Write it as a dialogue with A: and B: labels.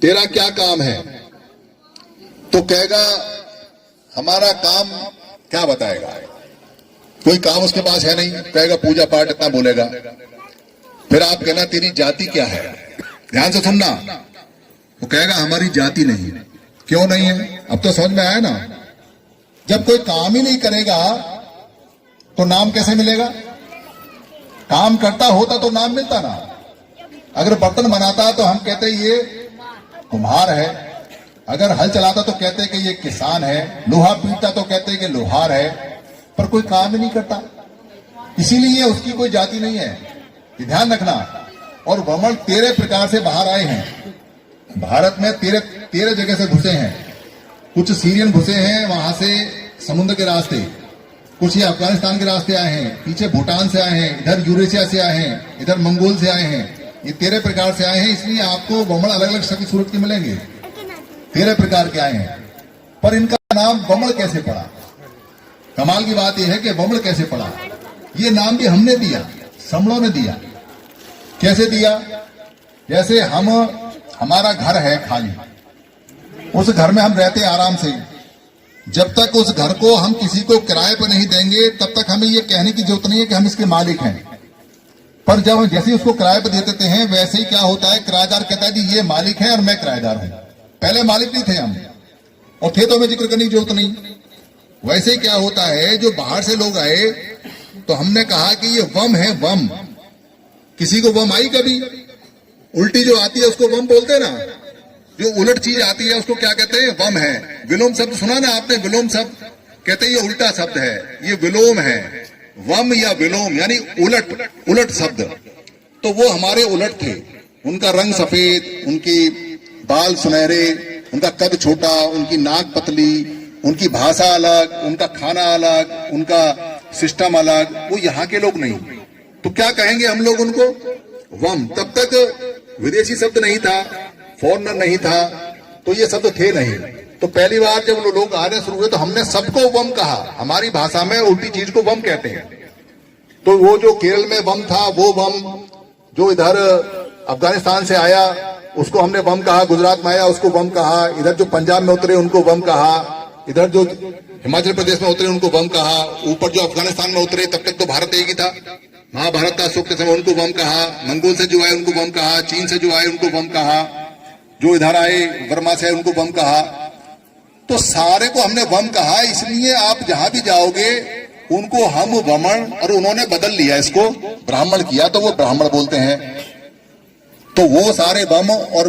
A: तेरा क्या काम है? तो कहेगा हमारा काम क्या बताएगा, कोई काम उसके पास है नहीं, कहेगा पूजा पाठ इतना बोलेगा। फिर आप कहना तेरी जाति क्या है, ध्यान से सुनना। वो कहेगा हमारी जाति नहीं। क्यों नहीं है? अब तो समझ में आया ना। जब कोई काम ही नहीं करेगा तो नाम कैसे मिलेगा? काम करता होता तो नाम मिलता ना। अगर बर्तन बनाता तो हम कहते ये कुम्हार है, अगर हल चलाता तो कहते कि ये किसान है, लोहा पीटता तो कहते कि लोहार है, पर कोई काम ही नहीं करता, इसीलिए उसकी कोई जाति नहीं है। ये ध्यान रखना। और वमन 13 प्रकार से बाहर आए हैं। भारत में 13 जगह से घुसे हैं। कुछ सीरियन घुसे हैं वहां से समुद्र के रास्ते, कुछ ये अफगानिस्तान के रास्ते आए हैं, पीछे भूटान से आए हैं, इधर यूरेशिया से आए हैं, इधर मंगोल से आए हैं। ये 13 प्रकार से आए हैं, इसलिए आपको वमन अलग अलग शक्ल सूरत के मिलेंगे। 13 प्रकार के आए हैं, पर इनका नाम वमन कैसे पड़ा? कमाल की बात यह है कि वमन कैसे पड़ा। ये नाम भी हमने दिया, समणों ने दिया। कैसे दिया? जैसे हमारा घर है खाली, उस घर में हम रहते आराम से। जब तक उस घर को हम किसी को किराए पर नहीं देंगे तब तक हमें ये कहने की जरूरत नहीं है कि हम इसके मालिक हैं। पर जब जैसे उसको किराए पर दे देते हैं, वैसे ही क्या होता है, किराएदार कहता है जी ये मालिक है और मैं किराएदार हूं। पहले मालिक नहीं थे हम, और थे तो हमें जिक्र करने की जरूरत नहीं। वैसे ही क्या होता है, जो बाहर से लोग आए तो हमने कहा कि ये वम है, वम। किसी को वम आई कभी? उल्टी जो आती है उसको वम बोलते हैं ना, जो उलट चीज आती है उसको क्या कहते हैं? वम है। विलोम शब्द सुना ना आपने? विलोम शब्द कहते हैं ये उल्टा शब्द है, ये विलोम है। वम या विलोम यानी उलट शब्द। तो वो हमारे उलट थे। उनका रंग सफेद, उनकी बाल सुनहरे, उनका कद छोटा, उनकी नाक पतली, उनकी भाषा अलग, उनका खाना अलग, उनका सिस्टम अलग। वो यहाँ के लोग नहीं। तो क्या कहेंगे हम लोग उनको? वम। तब तक विदेशी शब्द नहीं था, फॉरेनर नहीं था, तो ये शब्द थे नहीं। तो पहली बार जब लोग आने शुरू हुए तो हमने सबको वम कहा। हमारी भाषा में उल्टी चीज को वम कहते हैं। तो वो जो केरल में वम था वो वम, जो इधर अफगानिस्तान से आया उसको हमने वम कहा, गुजरात में आया उसको वम कहा, इधर जो पंजाब में उतरे उनको वम कहा, इधर जो हिमाचल प्रदेश में उतरे उनको वम कहा, ऊपर जो अफगानिस्तान में उतरे तब तक तो भारत एक ही था, महाभारत का अशोक के समय उनको वम कहा, मंगोल से जो आए उनको वम कहा, चीन से जो आए उनको वम कहा, जो इधर आए वर्मा से आए उनको वम कहा। तो सारे को हमने वम कहा। इसलिए आप जहां भी जाओगे उनको हम वमन, और उन्होंने बदल लिया इसको ब्राह्मण किया, तो वो ब्राह्मण बोलते हैं। तो वो सारे वम और